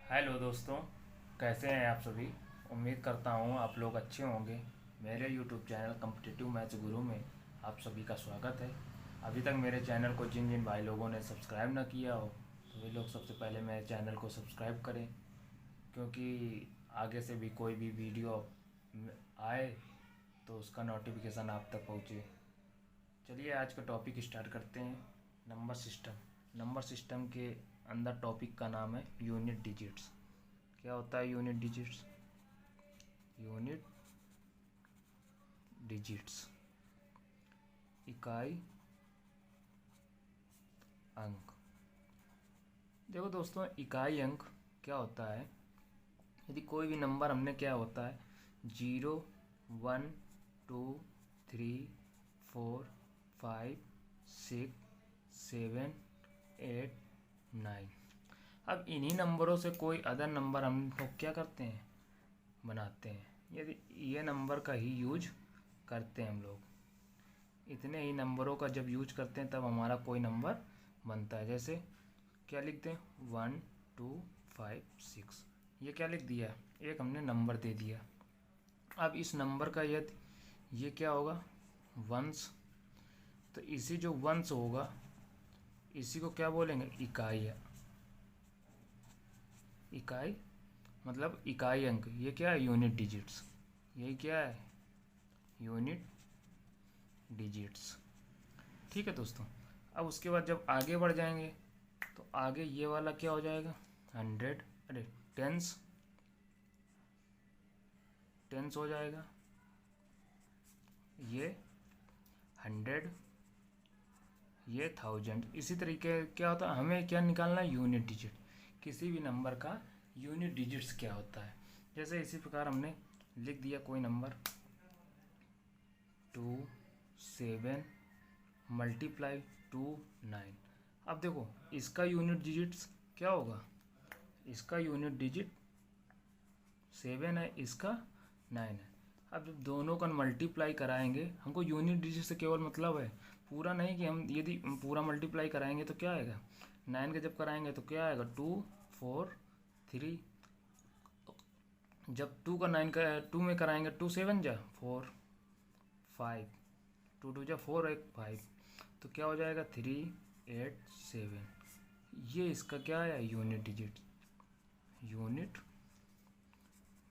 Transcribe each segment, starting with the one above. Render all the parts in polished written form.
Hello दोस्तों, कैसे हैं आप सभी। उम्मीद करता हूँ आप लोग अच्छे होंगे। मेरे यूट्यूब चैनल कॉम्पिटिटिव मैथ्स गुरु में आप सभी का स्वागत है। अभी तक मेरे चैनल को जिन जिन भाई लोगों ने सब्सक्राइब ना किया हो तो वे लोग सबसे पहले मेरे चैनल को सब्सक्राइब करें, क्योंकि आगे से भी कोई भी वीडियो आए तो उसका नोटिफिकेशन आप तक पहुँचे। चलिए आज का टॉपिक स्टार्ट करते हैं। Number system. नंबर सिस्टम के अंदर टॉपिक का नाम है यूनिट डिजिट्स। क्या होता है यूनिट डिजिट्स? यूनिट डिजिट्स इकाई अंक। देखो दोस्तों, इकाई अंक क्या होता है? यदि कोई भी नंबर हमने क्या होता है 0 1 2 3 4 5 6 7 8 9। अब इन्हीं नंबरों से कोई अदर नंबर हम लोग क्या करते हैं, बनाते हैं। यदि ये नंबर का ही यूज करते हैं हम लोग, इतने ही नंबरों का जब यूज करते हैं तब हमारा कोई नंबर बनता है। जैसे क्या लिखते हैं 1 2 5 6, ये क्या लिख दिया, एक हमने नंबर दे दिया। अब इस नंबर का यदि ये क्या होगा वंश, तो इसी जो वंश होगा इसी को क्या बोलेंगे, इकाई है। इकाई मतलब इकाई अंक। ये क्या है, यूनिट डिजिट्स। यही क्या है, यूनिट डिजिट्स। ठीक है दोस्तों। अब उसके बाद जब आगे बढ़ जाएंगे तो आगे ये वाला क्या हो जाएगा 100, अरे टेंस, टेंस हो जाएगा। ये 100, ये 1000। इसी तरीके क्या होता है, हमें क्या निकालना है, यूनिट डिजिट। किसी भी नंबर का यूनिट डिजिट्स क्या होता है। जैसे इसी प्रकार हमने लिख दिया कोई नंबर 2 7 मल्टीप्लाई 2 9। अब देखो इसका यूनिट डिजिट्स क्या होगा, इसका यूनिट डिजिट 7 है, इसका 9 है। अब जब दोनों का मल्टीप्लाई कराएंगे, हमको यूनिट डिजिट से केवल मतलब है पूरा नहीं, कि हम यदि पूरा मल्टीप्लाई कराएंगे तो क्या आएगा 9 का, जब कराएंगे तो क्या आएगा 2 4 3। जब 2 का 9 का 2 में कराएंगे 2 7 जा 4 5, 2 2 जा 4 1 5, तो क्या हो जाएगा 3 8 7। ये इसका क्या है, यूनिट डिजिट, यूनिट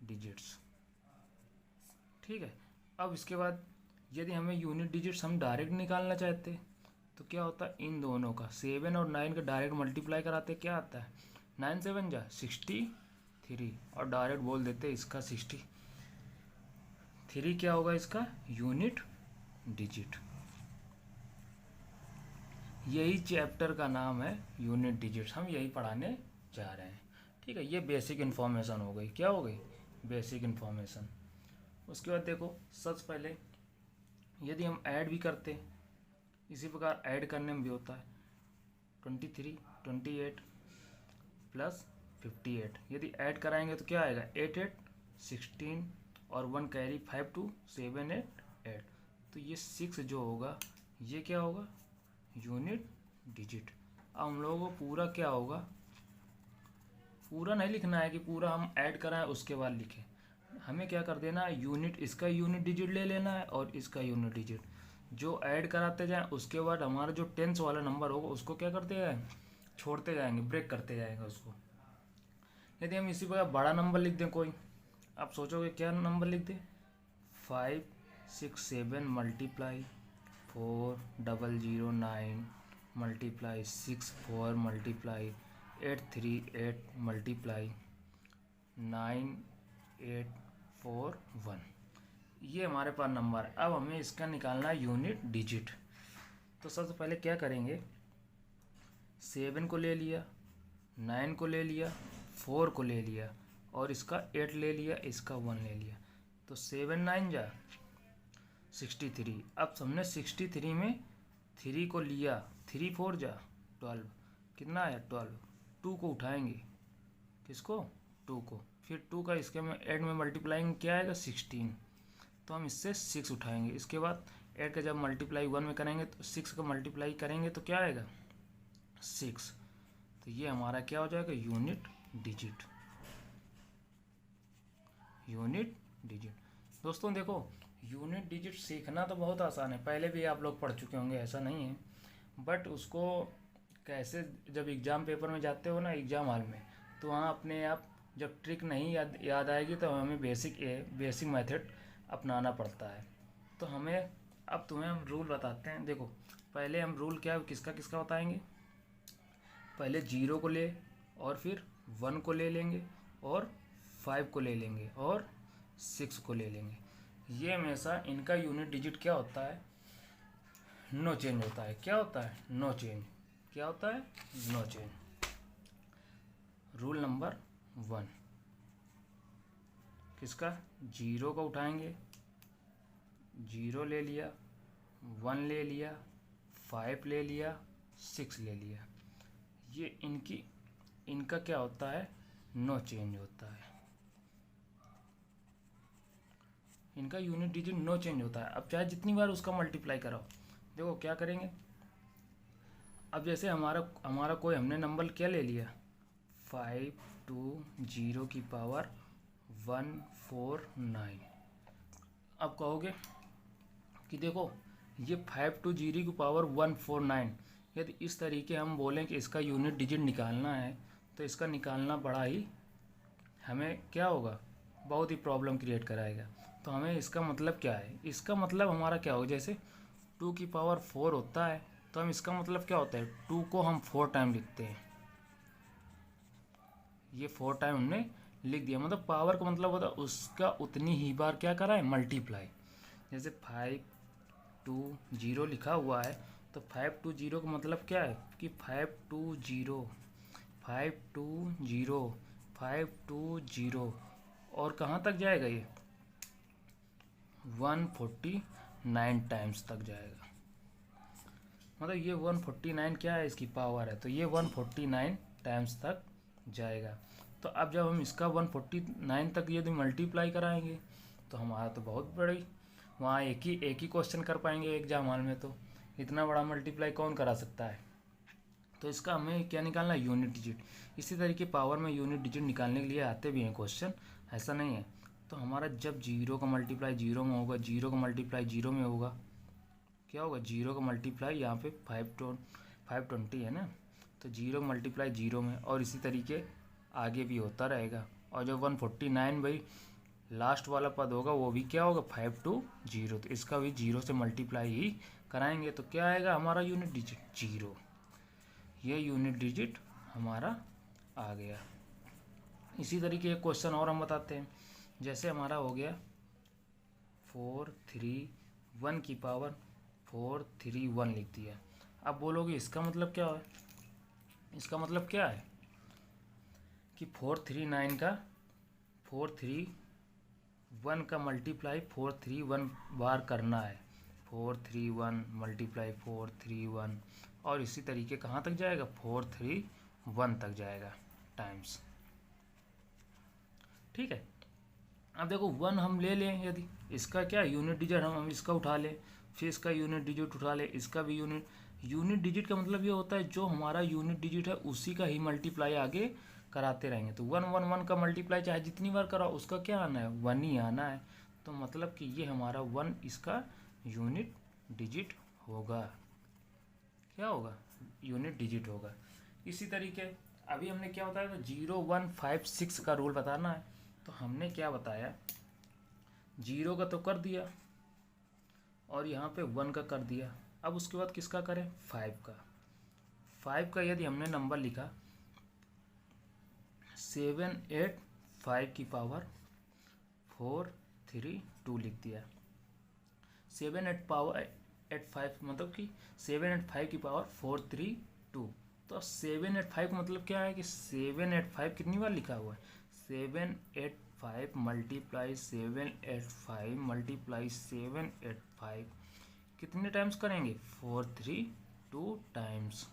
डिजिट्स। ठीक है। अब इसके बाद यदि हमें यूनिट डिजिट्स हम डायरेक्ट निकालना चाहते तो क्या होता है, इन दोनों का 7 और 9 का डायरेक्ट मल्टीप्लाई कराते क्या आता है 9 7 जा 63, और डायरेक्ट बोल देते इसका 63 क्या होगा इसका यूनिट डिजिट। यही चैप्टर का नाम है यूनिट डिजिट्स, हम यही पढ़ाने जा रहे हैं। ठीक है, ये बेसिक इन्फॉर्मेशन हो गई। क्या हो गई, बेसिक इन्फॉर्मेशन। उसके बाद देखो सबसे पहले यदि हम ऐड भी करते, इसी प्रकार ऐड करने में भी होता है 23 28 प्लस 58। यदि ऐड कराएंगे तो क्या आएगा 8 8 16, और 1 कैरी 5 2 7 8 8। तो ये 6 जो होगा ये क्या होगा, यूनिट डिजिट। अब हम लोगों को पूरा क्या होगा, पूरा नहीं लिखना है कि पूरा हम ऐड कराएं उसके बाद लिखें। हमें क्या कर देना है, यूनिट, इसका यूनिट डिजिट ले लेना है और इसका यूनिट डिजिट जो ऐड कराते जाएं, उसके बाद हमारा जो टेंस वाला नंबर होगा उसको क्या करते जाएंगे, छोड़ते जाएंगे, ब्रेक करते जाएंगे उसको। यदि हम इसी प्रकार बड़ा नंबर लिख दें कोई, आप सोचोगे क्या नंबर लिख दें 5 6 7 मल्टीप्लाई 4 0 0 9 मल्टीप्लाई 6 4 मल्टीप्लाई 8 3 8 मल्टीप्लाई 9 8 4 1। ये हमारे पास नंबर है। अब हमें इसका निकालना है यूनिट डिजिट। तो सबसे पहले क्या करेंगे, 7 को ले लिया, 9 को ले लिया, 4 को ले लिया, और इसका 8 ले लिया, इसका 1 ले लिया। तो 7 9 जा 63। अब हमने 63 में 3 को लिया, 3 4 जा 12, कितना आया 12। 2 को उठाएंगे, किसको 2 को, फिर 2 का इसके में ऐड में मल्टीप्लाइंग क्या आएगा 16, तो हम इससे 6 उठाएंगे। इसके बाद ऐड का जब मल्टीप्लाई 1 में करेंगे तो 6 का मल्टीप्लाई करेंगे तो क्या आएगा 6। तो ये हमारा क्या हो जाएगा यूनिट डिजिट। Unit digit. दोस्तों देखो, यूनिट डिजिट सीखना तो बहुत आसान है, पहले भी आप लोग पढ़ चुके होंगे, ऐसा नहीं है। बट उसको कैसे, जब एग्ज़ाम पेपर में जाते हो ना एग्ज़ाम हॉल में, तो वहाँ अपने आप जब ट्रिक नहीं याद आएगी तो हमें बेसिक मेथड अपनाना पड़ता है। तो हमें, अब तुम्हें हम रूल बताते हैं। देखो पहले हम रूल क्या किसका किसका बताएंगे। पहले 0 को ले, और फिर 1 को ले लेंगे, और 5 को ले लेंगे, और 6 को ले लेंगे। ये हमेशा इनका यूनिट डिजिट क्या होता है, नो चेंज होता है। क्या होता है, नो चेंज। क्या होता है, नो चेंज। रूल नंबर 1 किसका, 0 को उठाएंगे, 0 ले लिया, 1 ले लिया, 5 ले लिया, 6 ले लिया। ये इनका क्या होता है, नो चेंज होता है। इनका यूनिट डिजिट नो चेंज होता है। अब चाहे जितनी बार उसका मल्टीप्लाई कराओ। देखो क्या करेंगे, अब जैसे हमारा कोई हमने नंबर क्या ले लिया, 520 की पावर 149। अब कहोगे कि देखो ये 520 की पावर 149, यदि इस तरीके हम बोलें कि इसका यूनिट डिजिट निकालना है, तो इसका निकालना बड़ा ही हमें क्या होगा, बहुत ही प्रॉब्लम क्रिएट कराएगा। तो हमें इसका मतलब क्या है, इसका मतलब हमारा क्या होगा, जैसे 2 की पावर 4 होता है, तो हम इसका मतलब क्या होता है, 2 को हम 4 टाइम लिखते हैं। ये 4 टाइम हमने लिख दिया, मतलब पावर का मतलब होता है उसका उतनी ही बार क्या करा है, मल्टीप्लाई। जैसे 520 लिखा हुआ है, तो 520 का मतलब क्या है कि 520 और कहाँ तक जाएगा, ये 149 टाइम्स तक जाएगा। मतलब ये 149 क्या है, इसकी पावर है, तो ये 149 टाइम्स तक जाएगा। तो अब जब हम इसका 149 तक यदि मल्टीप्लाई कराएंगे, तो हमारा तो बहुत बड़ी, वहाँ एक ही क्वेश्चन कर पाएंगे एग्जाम हॉल में। तो इतना बड़ा मल्टीप्लाई कौन करा सकता है। तो इसका हमें क्या निकालना है, यूनिट डिजिट। इसी तरीके पावर में यूनिट डिजिट निकालने के लिए आते भी हैं क्वेश्चन, ऐसा नहीं है। तो हमारा जब 0 का मल्टीप्लाई 0 में होगा, 0 का मल्टीप्लाई 0 में होगा, क्या होगा, 0 का मल्टीप्लाई यहाँ पे 520 है ना, तो 0 का मल्टीप्लाई 0 में, और इसी तरीके आगे भी होता रहेगा। और जब 149 भाई लास्ट वाला पद होगा, वो भी क्या होगा, 520, तो इसका भी 0 से मल्टीप्लाई ही कराएंगे। तो क्या आएगा हमारा यूनिट डिजिट, 0। ये यूनिट डिजिट हमारा आ गया। इसी तरीके एक क्वेश्चन और हम बताते हैं। जैसे हमारा हो गया 431 की पावर 431 लिख दिया। अब बोलोगे इसका मतलब क्या है, इसका मतलब क्या है कि 431 का मल्टीप्लाई 431 बार करना है। 431 मल्टीप्लाई 431, और इसी तरीके कहाँ तक जाएगा, 431 तक जाएगा टाइम्स। ठीक है। अब देखो 1 हम ले लें, यदि इसका क्या यूनिट डिजिट हम इसका उठा लें, फिर इसका यूनिट डिजिट उठा लें, इसका भी यूनिट डिजिट का मतलब ये होता है जो हमारा यूनिट डिजिट है उसी का ही मल्टीप्लाई आगे कराते रहेंगे। तो 1 का मल्टीप्लाई चाहे जितनी बार कराओ उसका क्या आना है, 1 ही आना है। तो मतलब कि ये हमारा 1 इसका यूनिट डिजिट होगा। क्या होगा, यूनिट डिजिट होगा। इसी तरीके अभी हमने क्या बताया था, 0 1 5 6 का रूल बताना है। तो हमने क्या बताया, 0 का तो कर दिया, और यहाँ पे 1 का कर दिया। अब उसके बाद किसका करें, 5 का। 5 का यदि हमने नंबर लिखा 785 की पावर 432 लिख दिया। 785 मतलब कि 785 की पावर 432। तो 785 का मतलब क्या है कि 785 कितनी बार लिखा हुआ है, 785 मल्टीप्लाई 785 मल्टीप्लाई 785 कितने टाइम्स करेंगे, 432 टाइम्स।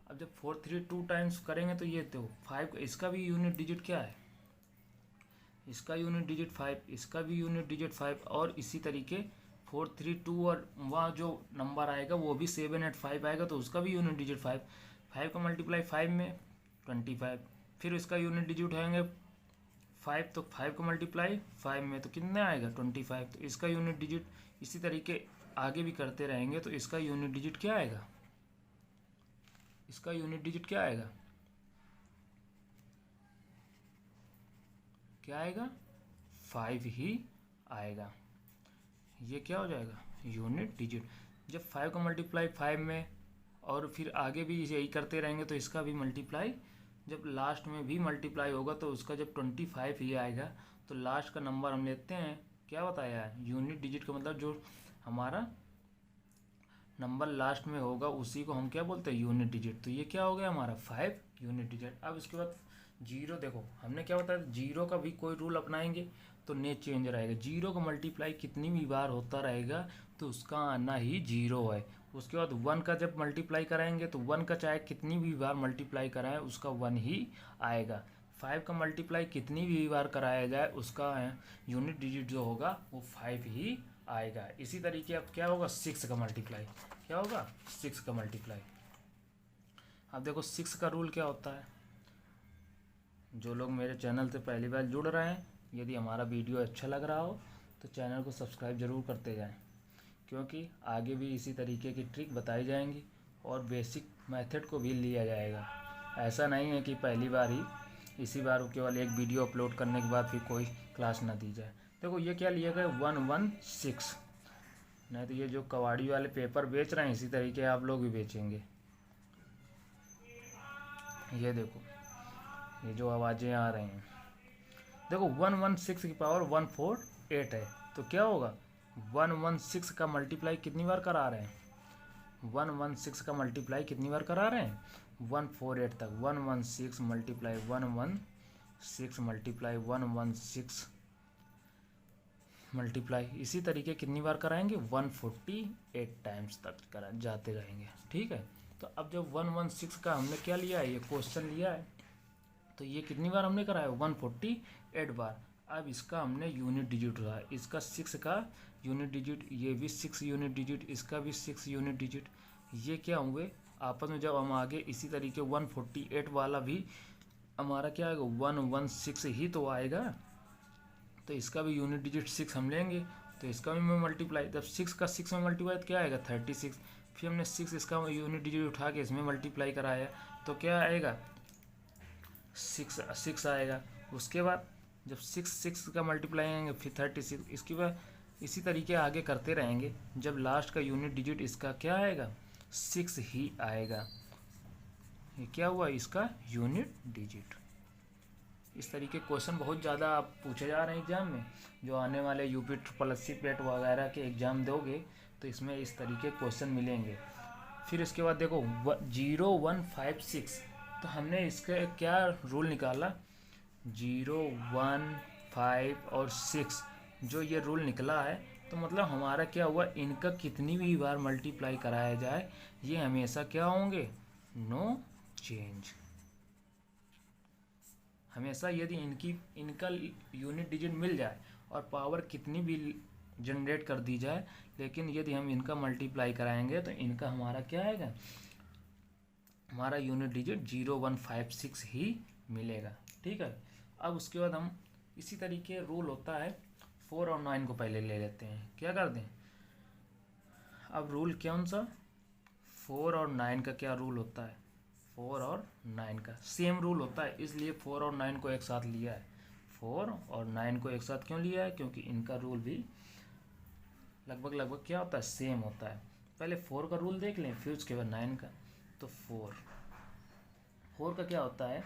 अब जब 432 टाइम्स करेंगे तो ये तो 5, इसका भी यूनिट डिजिट क्या है, इसका यूनिट डिजिट 5, इसका भी यूनिट डिजिट 5, और इसी तरीके 432, और वहाँ जो नंबर आएगा वो भी 785 आएगा, तो उसका भी यूनिट डिजिट 5। 5 का मल्टीप्लाई 5 में 25, फिर इसका यूनिट डिजिट उठाएंगे 5, तो 5 को मल्टीप्लाई 5 में तो कितना आएगा 25, तो इसका यूनिट डिजिट इसी तरीके आगे भी करते रहेंगे तो इसका यूनिट डिजिट क्या आएगा, इसका यूनिट डिजिट क्या आएगा, क्या आएगा 5 ही आएगा। ये क्या हो जाएगा यूनिट डिजिट। जब 5 को मल्टीप्लाई 5 में और फिर आगे भी यही करते रहेंगे तो इसका भी मल्टीप्लाई, जब लास्ट में भी मल्टीप्लाई होगा तो उसका जब 25 ही आएगा तो लास्ट का नंबर हम लेते हैं, क्या बताया है यूनिट डिजिट का मतलब जो हमारा नंबर लास्ट में होगा उसी को हम क्या बोलते हैं यूनिट डिजिट। तो ये क्या हो गया हमारा 5 यूनिट डिजिट। अब इसके बाद जीरो, देखो हमने क्या बताया जीरो का भी कोई रूल अपनाएंगे तो नेट चेंज रहेगा। जीरो का मल्टीप्लाई कितनी भी बार होता रहेगा तो उसका आना ही जीरो है। उसके बाद 1 का जब मल्टीप्लाई कराएंगे तो 1 का चाहे कितनी भी बार मल्टीप्लाई कराएं उसका 1 ही आएगा। 5 का मल्टीप्लाई कितनी भी बार कराया जाए उसका यूनिट डिजिट जो होगा वो 5 ही आएगा। इसी तरीके अब क्या होगा 6 का मल्टीप्लाई, क्या होगा 6 का मल्टीप्लाई। अब देखो 6 का रूल क्या होता है। जो लोग मेरे चैनल से पहली बार जुड़ रहे हैं, यदि हमारा वीडियो अच्छा लग रहा हो तो चैनल को सब्सक्राइब ज़रूर करते जाएं, क्योंकि आगे भी इसी तरीके की ट्रिक बताई जाएंगी और बेसिक मेथड को भी लिया जाएगा। ऐसा नहीं है कि पहली बार ही इसी बार केवल एक वीडियो अपलोड करने के बाद फिर कोई क्लास ना दी जाए। देखो ये क्या लिया गया 116, नहीं तो ये जो कबाड़ी वाले पेपर बेच रहे हैं इसी तरीके आप लोग भी बेचेंगे। ये देखो ये जो आवाज़ें आ रही हैं, देखो 116 की पावर 148 है तो क्या होगा 116 का मल्टीप्लाई कितनी बार करा रहे हैं, 116 का मल्टीप्लाई कितनी बार करा रहे हैं 148 तक। 116 मल्टीप्लाई 116 मल्टीप्लाई 116 मल्टीप्लाई, इसी तरीके कितनी बार कराएंगे 148 टाइम्स तक करा जाते रहेंगे। ठीक है, तो अब जब 116 का हमने क्या लिया है, ये क्वेश्चन लिया है तो ये कितनी बार हमने कराया 148 बार। अब इसका हमने यूनिट डिजिट उठाया, इसका 6 का यूनिट डिजिट, ये भी 6 यूनिट डिजिट, इसका भी 6 यूनिट डिजिट। ये क्या होंगे आपस में जब हम आगे इसी तरीके 148 वाला भी हमारा क्या आएगा 116 ही तो आएगा, तो इसका भी यूनिट डिजिट 6 हम लेंगे तो इसका भी मैं मल्टीप्लाई, जब 6 का 6 में मल्टीप्लाई तो क्या आएगा 36। फिर हमने 6 इसका यूनिट डिजिट उठा के इसमें मल्टीप्लाई कराया तो क्या आएगा 6 आएगा। उसके बाद जब 6 का मल्टीप्लाई आएंगे फिर 36, इसके बाद इसी तरीके आगे करते रहेंगे। जब लास्ट का यूनिट डिजिट इसका क्या आएगा 6 ही आएगा। ये क्या हुआ इसका यूनिट डिजिट। इस तरीके क्वेश्चन बहुत ज़्यादा आप पूछे जा रहे हैं एग्जाम में। जो आने वाले यूपी SSC पेट वगैरह के एग्ज़ाम दोगे तो इसमें इस तरीके क्वेश्चन मिलेंगे। फिर इसके बाद देखो 0156, तो हमने इसका क्या रूल निकाला 0, 1, 5 और 6 जो ये रूल निकला है तो मतलब हमारा क्या हुआ इनका कितनी भी बार मल्टीप्लाई कराया जाए ये हमेशा क्या होंगे नो चेंज। हमेशा यदि इनका यूनिट डिजिट मिल जाए और पावर कितनी भी जनरेट कर दी जाए, लेकिन यदि हम इनका मल्टीप्लाई कराएंगे तो इनका हमारा क्या आएगा हमारा यूनिट डिजिट 0156 ही मिलेगा। ठीक है, अब उसके बाद हम इसी तरीके रूल होता है 4 और 9 को पहले ले लेते हैं। क्या कर दें अब रूल कौन सा 4 और 9 का क्या रूल होता है, 4 और 9 का सेम रूल होता है, इसलिए 4 और 9 को एक साथ लिया है। 4 और 9 को एक साथ क्यों लिया है, क्योंकि इनका रूल भी लगभग क्या होता है सेम होता है। पहले 4 का रूल देख लें फिर उसके बाद 9 का। तो 4 का क्या होता है,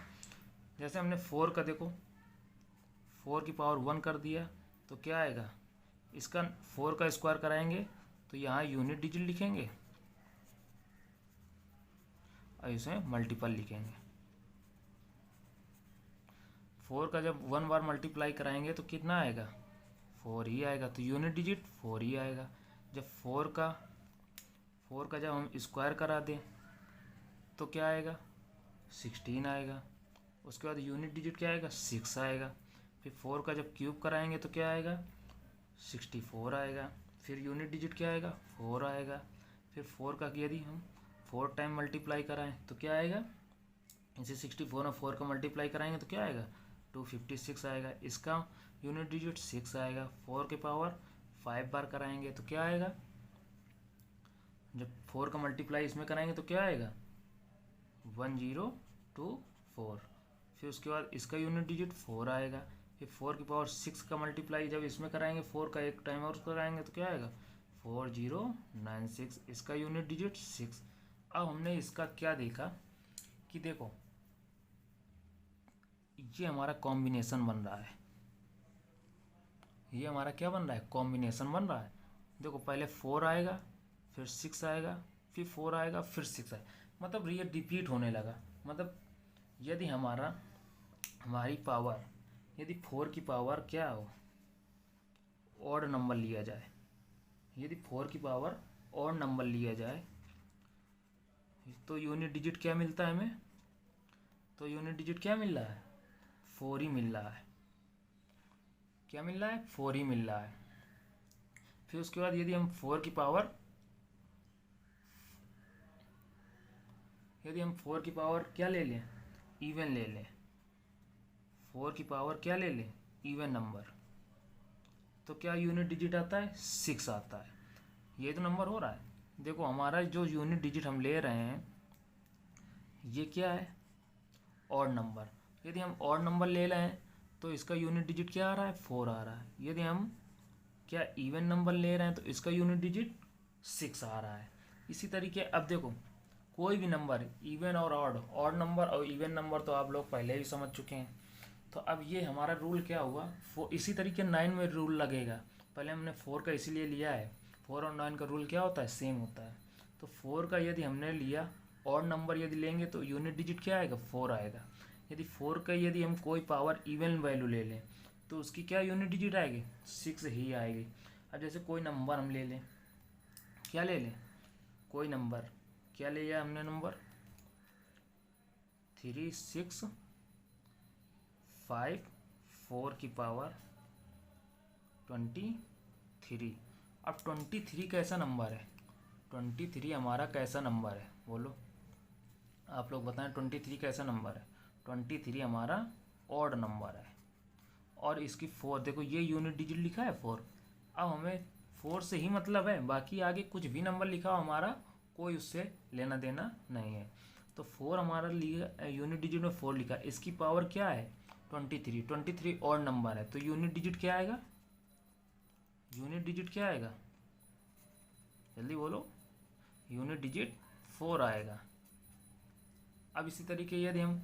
जैसे हमने 4 का देखो 4 की पावर 1 कर दिया तो क्या आएगा इसका 4 का स्क्वायर कराएंगे तो यहाँ यूनिट डिजिट लिखेंगे और इसे मल्टीपल लिखेंगे। 4 का जब 1 बार मल्टीप्लाई कराएंगे तो कितना आएगा 4 ही आएगा, तो यूनिट डिजिट 4 ही आएगा। जब 4 का जब हम स्क्वायर करा दें तो क्या आएगा 16 आएगा। उसके बाद यूनिट डिजिट क्या आएगा 6 आएगा। फिर 4 का जब क्यूब कराएंगे तो क्या आएगा 64 आएगा। फिर यूनिट डिजिट क्या आएगा 4 आएगा। फिर 4 का यदि हम 4 टाइम मल्टीप्लाई कराएं तो क्या आएगा, इसे 64 और 4 का मल्टीप्लाई कराएंगे तो क्या आएगा 256 आएगा। इसका यूनिट डिजिट 6 आएगा। 4 के पावर 5 बार कराएंगे तो क्या आएगा, जब 4 का मल्टीप्लाई इसमें कराएंगे तो क्या आएगा 1024। फिर उसके बाद इसका यूनिट डिजिट 4 आएगा। फिर 4 की पावर 6 का मल्टीप्लाई जब इसमें कराएंगे 4 का एक टाइम और कराएंगे तो क्या आएगा 4096। इसका यूनिट डिजिट 6। अब हमने इसका क्या देखा कि देखो ये हमारा कॉम्बिनेशन बन रहा है, ये हमारा क्या बन रहा है, कॉम्बिनेशन बन रहा है। देखो पहले 4 आएगा, फिर 6 आएगा, फिर 4 आएगा, फिर 6 आएगा, मतलब ये रिपीट होने लगा। मतलब यदि हमारी पावर, यदि 4 की पावर क्या हो, ऑड नंबर लिया जाए, यदि 4 की पावर ऑड नंबर लिया जाए तो यूनिट डिजिट क्या मिलता है हमें, तो यूनिट डिजिट क्या मिल रहा है 4 ही मिल रहा है। क्या मिल रहा है 4 ही मिल रहा है। फिर उसके बाद यदि हम 4 की पावर क्या ले लें, इवन ले लें, 4 की पावर क्या ले लें, इवन नंबर, तो क्या यूनिट डिजिट आता है 6 आता है। ये तो नंबर हो रहा है। देखो हमारा जो यूनिट डिजिट हम ले रहे हैं ये क्या है, ऑड नंबर। यदि हम ऑड नंबर ले रहे हैं तो इसका यूनिट डिजिट क्या आ रहा है 4 आ रहा है। यदि हम क्या इवन नंबर ले रहे हैं तो इसका यूनिट डिजिट 6 आ रहा है। इसी तरीके अब देखो कोई भी नंबर, इवन और ऑड नंबर और इवन नंबर तो आप लोग पहले ही समझ चुके हैं। तो अब ये हमारा रूल क्या हुआ, इसी तरीके 9 में रूल लगेगा। पहले हमने 4 का इसीलिए लिया है, 4 और 9 का रूल क्या होता है, सेम होता है। तो 4 का यदि हमने लिया, ऑड नंबर यदि लेंगे तो यूनिट डिजिट क्या आएगा 4 आएगा। यदि 4 का यदि हम कोई पावर इवन वैल्यू ले लें तो उसकी क्या यूनिट डिजिट आएगी 6 ही आएगी। अब जैसे कोई नंबर हम ले लें, क्या ले लें, कोई नंबर, क्या ले लिया हमने नंबर 3654 की पावर 23। अब 23 कैसा नंबर है, 23 हमारा कैसा नंबर है बोलो, आप लोग बताएं 23 कैसा नंबर है। 23 हमारा ऑड नंबर है और इसकी 4, देखो ये यूनिट डिजिट लिखा है 4। अब हमें 4 से ही मतलब है, बाकी आगे कुछ भी नंबर लिखा हो हमारा कोई उससे लेना देना नहीं है। तो 4 हमारा लिखा, यूनिट डिजिट में 4 लिखा, इसकी पावर क्या है 23। 23 ऑड नंबर है तो यूनिट डिजिट क्या आएगा, यूनिट डिजिट क्या आएगा, जल्दी बोलो, यूनिट डिजिट 4 आएगा। अब इसी तरीके यदि हम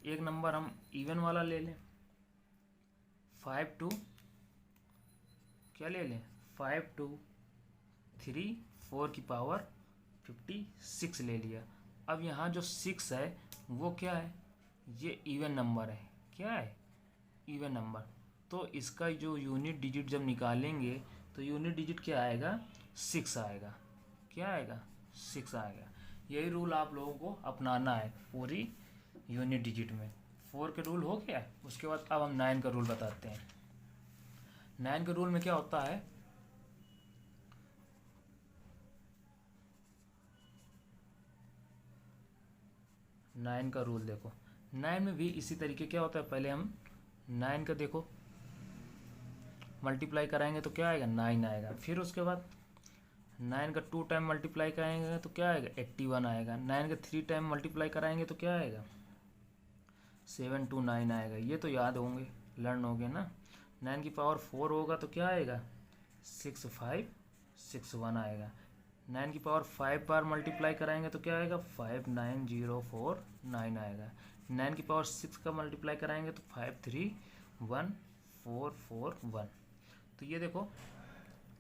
एक नंबर हम इवन वाला ले लें, 52, क्या ले लें 523 4 की पावर 56 ले लिया। अब यहाँ जो 6 है वो क्या है, ये इवन नंबर है, क्या है इवन नंबर। तो इसका जो यूनिट डिजिट जब निकालेंगे तो यूनिट डिजिट क्या आएगा 6 आएगा। क्या आएगा 6 आएगा। यही रूल आप लोगों को अपनाना है पूरी यूनिट डिजिट में। 4 के रूल हो गया। उसके बाद अब हम 9 का रूल बताते हैं। 9 के रूल में क्या होता है, नाइन का रूल देखो, 9 में भी इसी तरीके क्या होता है, पहले हम 9 का देखो मल्टीप्लाई कराएंगे तो क्या आएगा 9 आएगा। फिर उसके बाद 9 का 2 टाइम मल्टीप्लाई कराएंगे तो क्या आएगा 81 आएगा। 9 का 3 टाइम मल्टीप्लाई कराएंगे तो क्या आएगा 729 आएगा। ये तो याद होंगे, लर्न हो गए ना। 9 की पावर 4 होगा तो क्या आएगा 6561 आएगा। 9 की पावर 5 बार मल्टीप्लाई कराएंगे तो क्या आएगा 59049 आएगा। 9 की पावर 6 का मल्टीप्लाई कराएंगे तो 531441। तो ये देखो,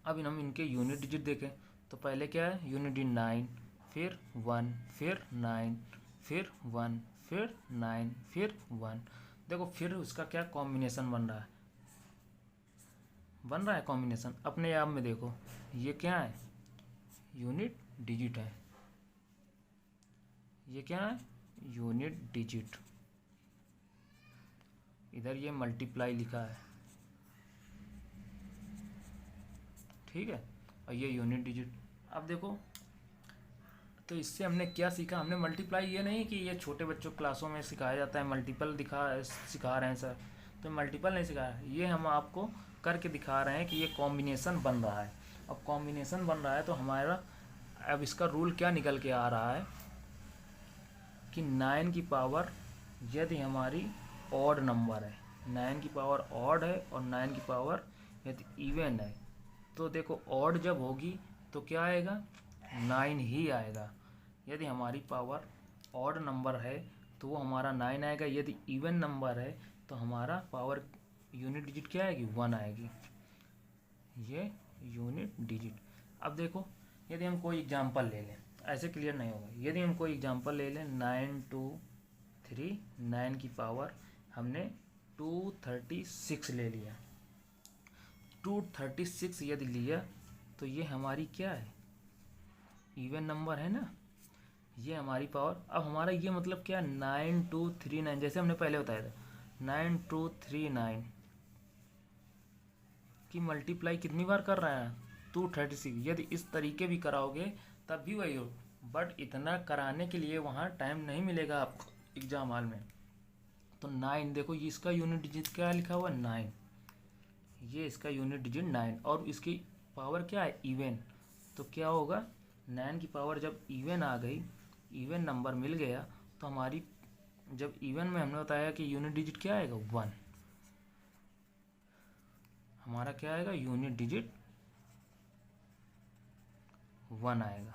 अब हम इनके यूनिट डिजिट देखें तो पहले क्या है यूनिट डिजिट 9, फिर 1, फिर 9, फिर 1, फिर 9, फिर 1। देखो फिर उसका क्या कॉम्बिनेशन बन रहा है कॉम्बिनेशन अपने आप में। देखो ये क्या है यूनिट डिजिट है, ये क्या है यूनिट डिजिट, इधर ये मल्टीप्लाई लिखा है, ठीक है, और ये यूनिट डिजिट। अब देखो तो इससे हमने क्या सीखा, हमने मल्टीप्लाई, ये नहीं कि ये छोटे बच्चों क्लासों में सिखाया जाता है मल्टीपल सिखा रहे हैं सर, तो मल्टीपल नहीं सिखा रहा है, ये हम आपको करके दिखा रहे हैं कि ये कॉम्बिनेशन बन रहा है। अब कॉम्बिनेशन बन रहा है तो हमारा अब इसका रूल क्या निकल के आ रहा है कि 9 की पावर यदि हमारी ऑड नंबर है, 9 की पावर ऑड है और 9 की पावर यदि इवन है, तो देखो ऑड जब होगी तो क्या आएगा, 9 ही आएगा। यदि हमारी पावर ऑड नंबर है तो वो हमारा 9 आएगा, यदि इवन नंबर है तो हमारा पावर यूनिट डिजिट क्या आएगी, 1 आएगी, ये यूनिट डिजिट। अब देखो यदि हम कोई एग्जांपल ले लें, ऐसे क्लियर नहीं होगा, यदि हम कोई एग्जांपल ले लें 9 2 3, 9 की पावर हमने 236 ले लिया, 236 यदि लिया तो ये हमारी क्या है, इवन नंबर है ना, ये हमारी पावर। अब हमारा ये मतलब क्या, 9239, जैसे हमने पहले बताया था 9239 की मल्टीप्लाई कितनी बार कर रहा है, 236। यदि इस तरीके भी कराओगे तब भी वही हो, बट इतना कराने के लिए वहाँ टाइम नहीं मिलेगा आपको एग्जाम हॉल में। तो 9 देखो, ये इसका यूनिट डिजिट क्या लिखा हुआ, 9, ये इसका यूनिट डिजिट 9 और इसकी पावर क्या है, इवन। तो क्या होगा, 9 की पावर जब इवन आ गई, इवन नंबर मिल गया, तो हमारी जब इवन में हमने बताया कि यूनिट डिजिट क्या आएगा, 1, हमारा क्या आएगा, यूनिट डिजिट 1 आएगा।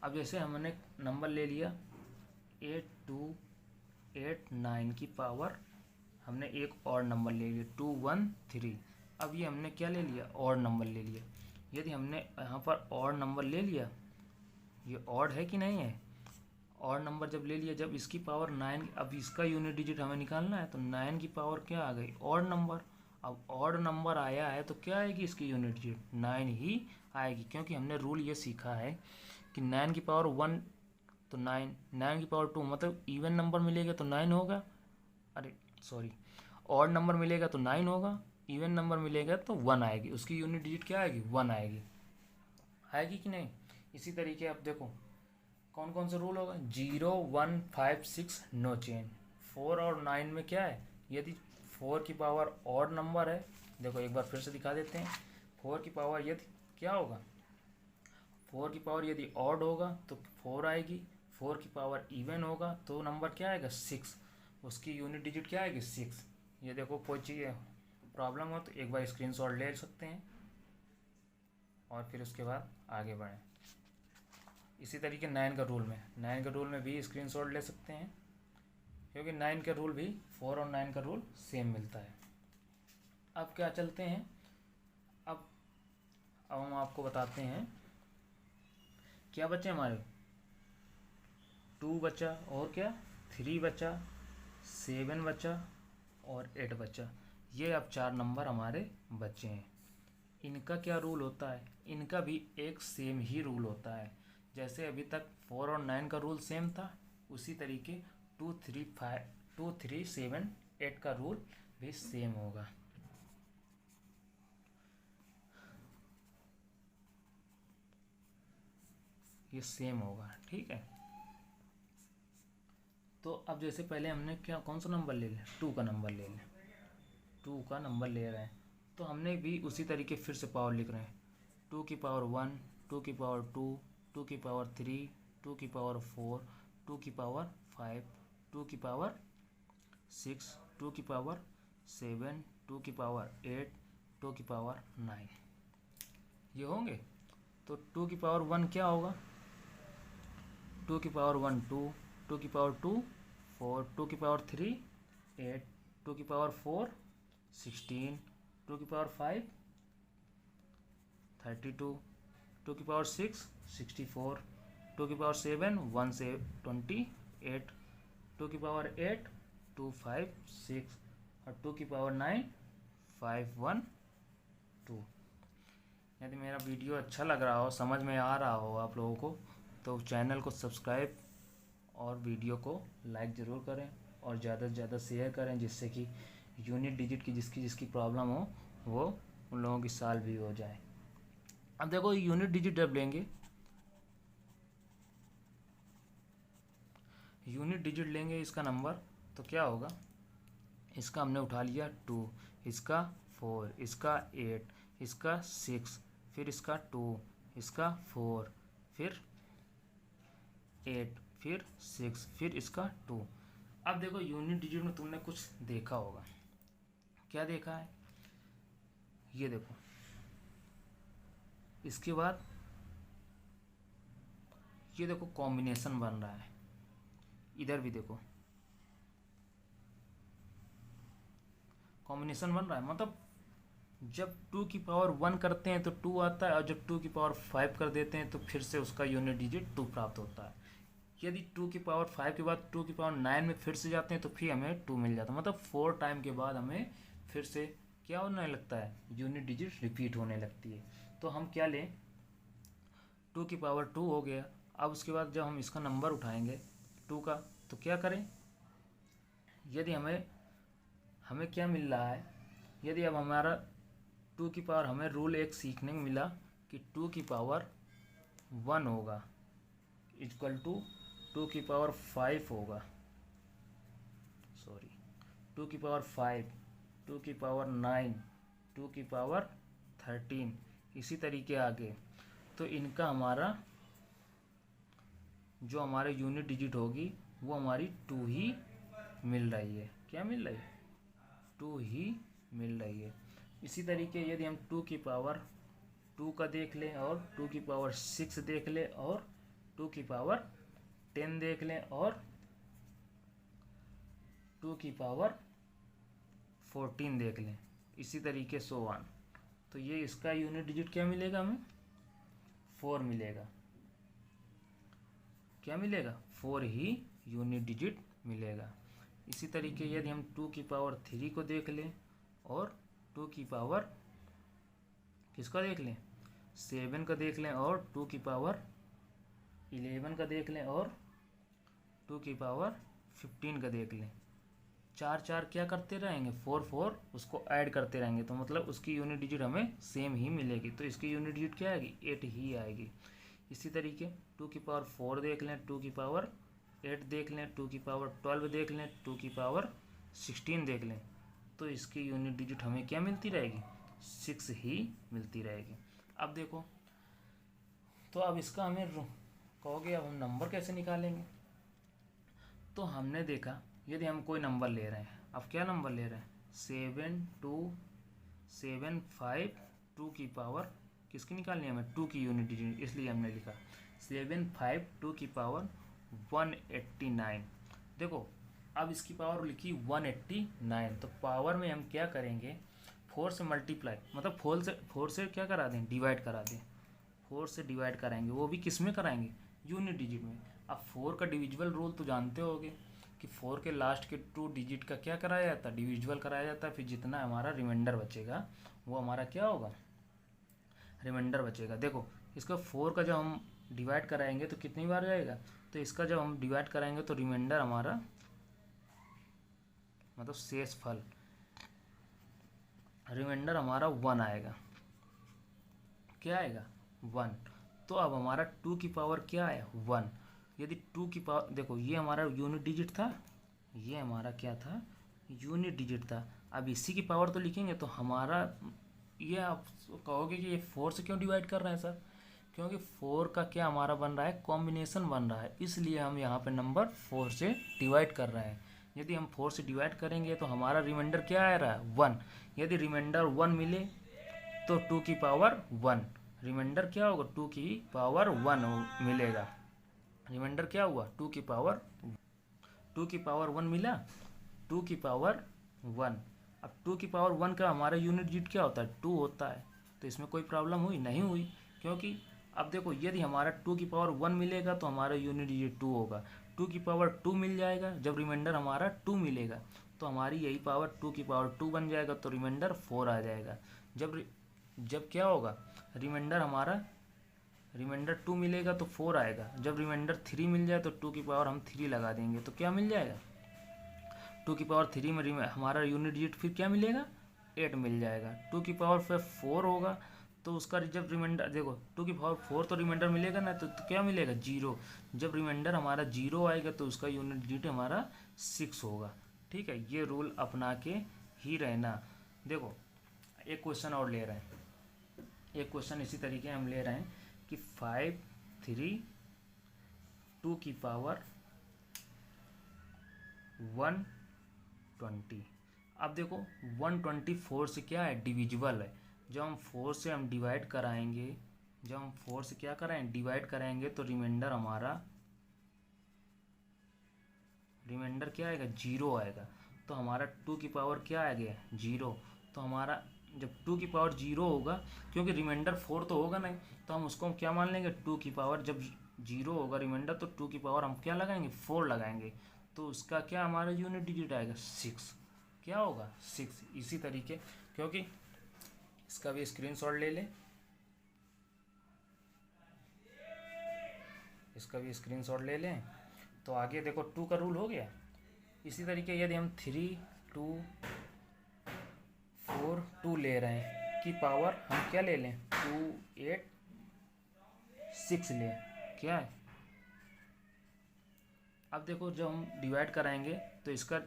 अब जैसे हमने नंबर ले लिया 8289 की पावर, हमने एक और नंबर ले लिया 213। अब ये हमने क्या ले लिया, और नंबर ले लिया। यदि हमने यहाँ पर और नंबर ले लिया, ये ऑड है कि नहीं है, और नंबर जब ले लिया, जब इसकी पावर 9, अब इसका यूनिट डिजिट हमें निकालना है, तो 9 की पावर क्या आ गई, ऑड नंबर। अब ऑड नंबर आया है तो क्या आएगी इसकी यूनिट डिजिट, 9 ही आएगी, क्योंकि हमने रूल ये सीखा है कि 9 की पावर 1 तो 9, 9 की पावर 2, मतलब इवन नंबर मिलेगा तो 9 होगा, अरे सॉरी, ऑड नंबर मिलेगा तो 9 होगा, इवन नंबर मिलेगा तो 1 आएगी, उसकी यूनिट डिजिट क्या आएगी, 1 आएगी, आएगी कि नहीं। इसी तरीके अब देखो कौन कौन सा रूल होगा, 0 1 5 6 नो चेंज। 4 और 9 में क्या है, यदि 4 की पावर ऑड नंबर है, देखो एक बार फिर से दिखा देते हैं, 4 की पावर यदि क्या होगा, 4 की पावर यदि ऑड होगा तो 4 आएगी, 4 की पावर इवन होगा तो नंबर क्या आएगा, 6, उसकी यूनिट डिजिट क्या आएगी, 6। ये देखो कोई चीज़ प्रॉब्लम हो तो एक बार स्क्रीनशॉट ले सकते हैं और फिर उसके बाद आगे बढ़ें। इसी तरीके 9 का रूल में भी स्क्रीनशॉट ले सकते हैं, क्योंकि 9 का रूल भी 4 और 9 का रूल सेम मिलता है। अब क्या चलते हैं, अब हम आपको बताते हैं क्या बचे हमारे, 2 बचा और क्या 3 बचा, 7 बचा और 8 बचा। ये अब 4 नंबर हमारे बचे हैं। इनका क्या रूल होता है, इनका भी एक सेम ही रूल होता है, जैसे अभी तक 4 और 9 का रूल सेम था, उसी तरीके 2 3 5 2 3 7 8 का रूल भी सेम होगा। ये सेम होगा, ठीक है। तो अब जैसे पहले हमने क्या कौन सा नंबर ले लें, 2 का नंबर ले लें, 2 का नंबर ले रहे हैं, तो हमने भी उसी तरीके फिर से पावर लिख रहे हैं, 2 की पावर 1, 2 की पावर 2, 2 की पावर 3, 2 की पावर 4, 2 की पावर 5, 2 की पावर 6, 2 की पावर 7, 2 की पावर 8, 2 की पावर 9, ये होंगे। तो 2 की पावर 1 क्या होगा, 2 की पावर 1 2, 2 की पावर 2 4, 2 की पावर 3 8, 2 की पावर 4 16, 2 की पावर 5 32, 2 की पावर 6 64, 2 की पावर 7 1 से 28, 2 की पावर 8 2 5 6 और 2 की पावर 9 5 1 2। यदि मेरा वीडियो अच्छा लग रहा हो, समझ में आ रहा हो आप लोगों को, तो चैनल को सब्सक्राइब और वीडियो को लाइक ज़रूर करें और ज़्यादा से ज़्यादा शेयर करें, जिससे कि यूनिट डिजिट की जिसकी प्रॉब्लम हो वो उन लोगों की सॉल्व भी हो जाए। अब देखो यूनिट डिजिट जब लेंगे, यूनिट डिजिट लेंगे इसका नंबर, तो क्या होगा, इसका हमने उठा लिया 2, इसका 4, इसका 8, इसका 6, फिर इसका 2, इसका 4, फिर 8, फिर 6, फिर इसका 2। अब देखो यूनिट डिजिट में तुमने कुछ देखा होगा। क्या देखा है? ये देखो, इसके बाद ये देखो कॉम्बिनेशन बन रहा है। इधर भी देखो कॉम्बिनेशन बन रहा है, मतलब जब 2 की पावर 1 करते हैं तो 2 आता है, और जब 2 की पावर 5 कर देते हैं तो फिर से उसका यूनिट डिजिट 2 प्राप्त होता है। यदि 2 की पावर 5 के बाद 2 की पावर 9 में फिर से जाते हैं तो फिर हमें 2 मिल जाता है। मतलब 4 टाइम के बाद हमें फिर से क्या होने लगता है? यूनिट डिजिट रिपीट होने लगती है। तो हम क्या लें? 2 की पावर 2 हो गया। अब उसके बाद जब हम इसका नंबर उठाएंगे 2 का, तो क्या करें? यदि हमें क्या मिल रहा है? यदि अब हमारा 2 की पावर, हमें रूल एक सीखने को मिला कि 2 की पावर 1 होगा इक्वल टू 2 की पावर 5 होगा, 2 की पावर 5, 2 की पावर 9, 2 की पावर 13, इसी तरीके आगे। तो इनका हमारा जो हमारे यूनिट डिजिट होगी वो हमारी 2 ही मिल रही है। क्या मिल रही है? 2 ही मिल रही है। इसी तरीके यदि हम 2 की पावर 2 का देख लें, और 2 की पावर 6 देख लें, और 2 की पावर 10 देख लें, और 2 की पावर 14 देख लें, इसी तरीके सो ऑन, तो ये इसका यूनिट डिजिट क्या मिलेगा? हमें 4 मिलेगा। क्या मिलेगा? 4 ही यूनिट डिजिट मिलेगा। इसी तरीके यदि हम 2 की पावर 3 को देख लें, और 2 की पावर किसका देख लें? 7 का देख लें, और 2 की पावर 11 का देख लें, और 2 की पावर 15 का देख लें। 4 क्या करते रहेंगे? 4 उसको ऐड करते रहेंगे, तो मतलब उसकी यूनिट डिजिट हमें सेम ही मिलेगी। तो इसकी यूनिट डिजिट क्या आएगी? 8 ही आएगी। इसी तरीके 2 की पावर 4 देख लें, 2 की पावर 8 देख लें, 2 की पावर 12 देख लें, 2 की पावर 16 देख लें, तो इसकी यूनिट डिजिट हमें क्या मिलती रहेगी? 6 ही मिलती रहेगी। अब देखो, तो अब इसका हमें कहोगे अब हम नंबर कैसे निकालेंगे? तो हमने देखा यदि हम कोई नंबर ले रहे हैं, अब क्या नंबर ले रहे हैं? 7275, 2 की पावर किसकी निकालनी है? हमें 2 की यूनिट डिजिट, इसलिए हमने लिखा 752 की पावर 189। देखो अब इसकी पावर लिखी 189, तो पावर में हम क्या करेंगे? 4 से मल्टीप्लाई, मतलब 4 से क्या करा दें? डिवाइड करा दें। 4 से डिवाइड कराएंगे, वो भी किस में कराएंगे? यूनिट डिजिट में। अब 4 का डिविजिबल रूल तो जानते होगे कि 4 के लास्ट के 2 डिजिट का क्या कराया जाता है? डिविजिबल कराया जाता है। फिर जितना हमारा रिमाइंडर बचेगा वो हमारा क्या होगा? रिमाइंडर बचेगा। देखो इसका 4 का जब हम डिवाइड कराएंगे तो कितनी बार जाएगा? तो इसका जब हम डिवाइड कराएंगे तो रिमाइंडर हमारा, मतलब शेष फल, रिमाइंडर हमारा 1 आएगा। क्या आएगा? 1। तो अब हमारा 2 की पावर क्या है? 1। यदि 2 की पावर, देखो ये हमारा यूनिट डिजिट था, ये हमारा क्या था? यूनिट डिजिट था। अब इसी की पावर तो लिखेंगे, तो हमारा ये, आप कहोगे कि ये 4 से क्यों डिवाइड कर रहे हैं सर? क्योंकि 4 का क्या हमारा बन रहा है? कॉम्बिनेशन बन रहा है, इसलिए हम यहाँ पे नंबर 4 से डिवाइड कर रहे हैं। यदि हम 4 से डिवाइड करेंगे तो हमारा रिमाइंडर क्या आ रहा है? 1। यदि रिमाइंडर 1 मिले तो 2 की पावर 1, रिमाइंडर क्या होगा? 2 की पावर 1 मिलेगा। रिमाइंडर क्या हुआ? 2 की पावर 1 मिला, 2 की पावर 1। अब 2 की पावर 1 का हमारा यूनिट डिजिट क्या होता है? 2 होता है। तो इसमें कोई प्रॉब्लम हुई? नहीं हुई, क्योंकि अब देखो यदि हमारा 2 की पावर 1 मिलेगा तो हमारा यूनिट डिजिट 2 होगा। 2 की पावर 2 मिल जाएगा, जब रिमाइंडर हमारा 2 मिलेगा तो हमारी यही पावर 2 की पावर 2 बन जाएगा, तो रिमाइंडर 4 आ जाएगा। जब क्या होगा? रिमाइंडर 2 मिलेगा तो 4 आएगा। जब रिमाइंडर 3 मिल जाए तो 2 की पावर हम 3 लगा देंगे, तो क्या मिल जाएगा? 2 की पावर 3 में हमारा यूनिट डिजिट फिर क्या मिलेगा? 8 मिल जाएगा। 2 की पावर फिर 4 होगा, तो उसका जब रिमाइंडर, देखो 2 की पावर 4 तो रिमाइंडर मिलेगा ना, तो क्या मिलेगा? 0। जब रिमाइंडर हमारा 0 आएगा तो उसका यूनिट डिजिट हमारा 6 होगा। ठीक है, ये रूल अपना के ही रहना। देखो एक क्वेश्चन और ले रहे हैं, एक क्वेश्चन इसी तरीके हम ले रहे हैं कि 5 3 2 की पावर 120। अब देखो 124 से क्या है, डिविजिबल है। जब हम 4 से हम डिवाइड कराएंगे, जब हम 4 से क्या कराएंगे, डिवाइड कराएंगे, तो रिमाइंडर हमारा, रिमाइंडर क्या आएगा, 0 आएगा। तो हमारा 2 की पावर क्या आ गया, 0। तो हमारा जब 2 की पावर 0 होगा, क्योंकि रिमाइंडर 4 तो होगा नहीं, तो हम उसको हम क्या मान लेंगे, 2 की पावर जब 0 होगा रिमाइंडर, तो 2 की पावर हम क्या लगाएंगे, 4 लगाएंगे। तो उसका क्या हमारा यूनिट डिजिट आएगा, 6। क्या होगा, 6। इसी तरीके, क्योंकि इसका भी स्क्रीनशॉट ले लें, इसका भी स्क्रीनशॉट ले लें। तो आगे देखो 2 का रूल हो गया। इसी तरीके यदि हम 3 2 4 2 ले रहे हैं की पावर हम क्या ले लें, 2 8 6 लें, क्या है। अब देखो जब हम डिवाइड कराएंगे तो इसका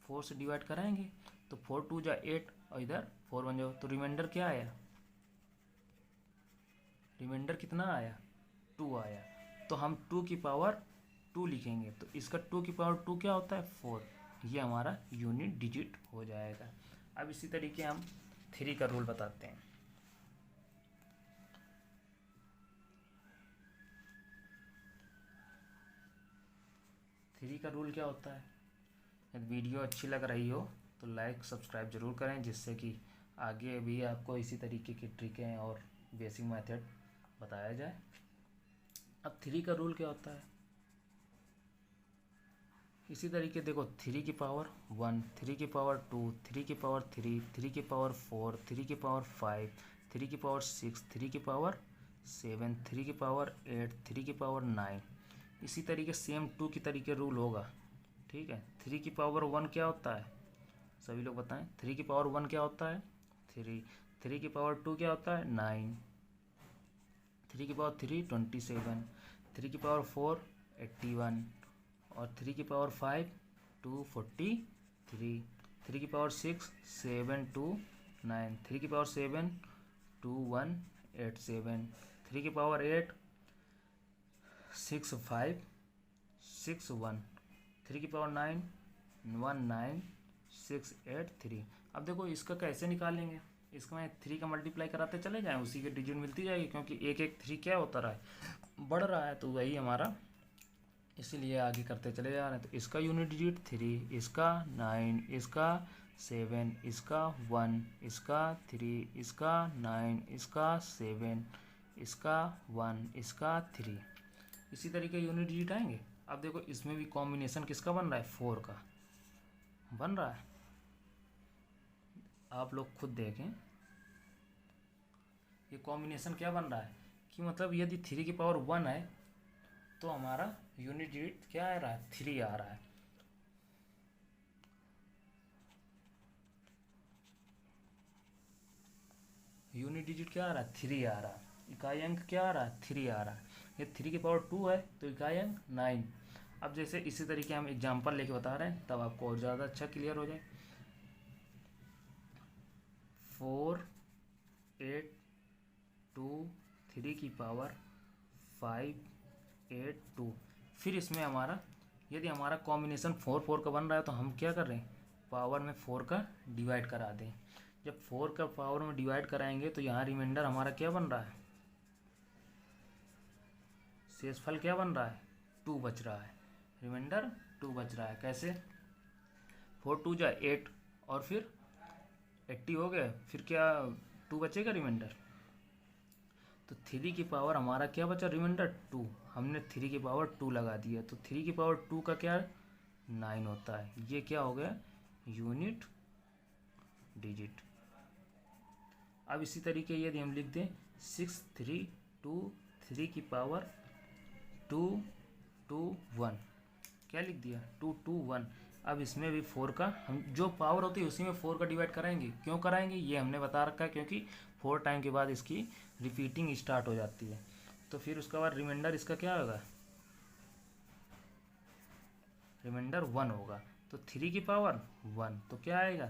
4 से डिवाइड कराएंगे, तो 4 2 जा 8 और इधर 4 बन जाओ, तो रिमाइंडर क्या आया, रिमाइंडर कितना आया, 2 आया। तो हम 2 की पावर 2 लिखेंगे, तो इसका 2 की पावर 2 क्या होता है, 4। ये हमारा यूनिट डिजिट हो जाएगा। अब इसी तरीके हम 3 का रूल बताते हैं। थ्री का रूल क्या होता है, यदि वीडियो अच्छी लग रही हो तो लाइक सब्सक्राइब ज़रूर करें, जिससे कि आगे भी आपको इसी तरीके की ट्रिकें और बेसिक मेथड बताया जाए। अब 3 का रूल क्या होता है, इसी तरीके देखो 3 की पावर 1, 3 की पावर 2, 3 की पावर 3, 3 की पावर 4, 3 की पावर 5, 3 की पावर 6, 3 की पावर 7, 3 की पावर 8, 3 की पावर 9। इसी तरीके सेम 2 की तरीके रूल होगा, ठीक है। 3 की पावर 1 क्या होता है, सभी लोग बताएं, 3 की पावर 1 क्या होता है, 3। 3 की पावर 2 क्या होता है, 9। 3 की पावर 3 27। 3 की पावर 4 81। और 3 की पावर 5 243। 3 की पावर 6 729। 3 की पावर 7 2187। 3 की पावर 8 6561। 3 की पावर 9 19683। अब देखो इसका कैसे निकालेंगे, इसका मैं 3 का मल्टीप्लाई कराते चले जाएं, उसी के डिजिट मिलती जाएगी, क्योंकि एक एक 3 क्या होता रहा है, बढ़ रहा है, तो वही हमारा, इसीलिए आगे करते चले जा रहे हैं। तो इसका यूनिट डिजिट 3, इसका 9, इसका 7, इसका 1, इसका 3, इसका 9, इसका 7, इसका 1, इसका 3। इसी तरीके यूनिट डिजिट आएंगे। अब देखो इसमें भी कॉम्बिनेशन किसका बन रहा है, 4 का बन रहा है। आप लोग खुद देखें ये कॉम्बिनेशन क्या बन रहा है, कि मतलब यदि 3 की पावर 1 है तो हमारा यूनिट डिजिट क्या आ रहा है, 3 आ रहा है। यूनिट डिजिट क्या आ रहा है, 3 आ रहा है। इकाई अंक क्या आ रहा है, 3 आ रहा है। ये 3 की पावर 2 है तो इकाई अंक 9। अब जैसे इसी तरीके हम एग्जांपल लेके बता रहे हैं, तब आपको और ज़्यादा अच्छा क्लियर हो जाए। 4 8 2 3 की पावर 5 8 2। फिर इसमें हमारा यदि हमारा कॉम्बिनेशन 4 4 का बन रहा है, तो हम क्या कर रहे हैं, पावर में 4 का डिवाइड करा दें। जब 4 का पावर में डिवाइड कराएंगे तो यहाँ रिमाइंडर हमारा क्या बन रहा है, शेषफल क्या बन रहा है, 2 बच रहा है। रिमाइंडर 2 बच रहा है। कैसे, 4 2 जा 8 और फिर 80 हो गए, फिर क्या 2 बचेगा रिमाइंडर। तो 3 की पावर हमारा क्या बचा, रिमाइंडर 2। हमने 3 की पावर 2 लगा दिया, तो 3 की पावर 2 का क्या 9 होता है। ये क्या हो गया, यूनिट डिजिट। अब इसी तरीके यदि हम लिख दें 6 3 2 3 की पावर 2 2 1, क्या लिख दिया, 2 2 1। अब इसमें भी 4 का हम जो पावर होती है उसी में 4 का डिवाइड कराएंगे। क्यों कराएंगे ये हमने बता रखा है, क्योंकि 4 टाइम के बाद इसकी रिपीटिंग स्टार्ट हो जाती है। तो फिर उसके बाद रिमाइंडर इसका क्या होगा, रिमाइंडर 1 होगा। तो 3 की पावर 1, तो क्या आएगा,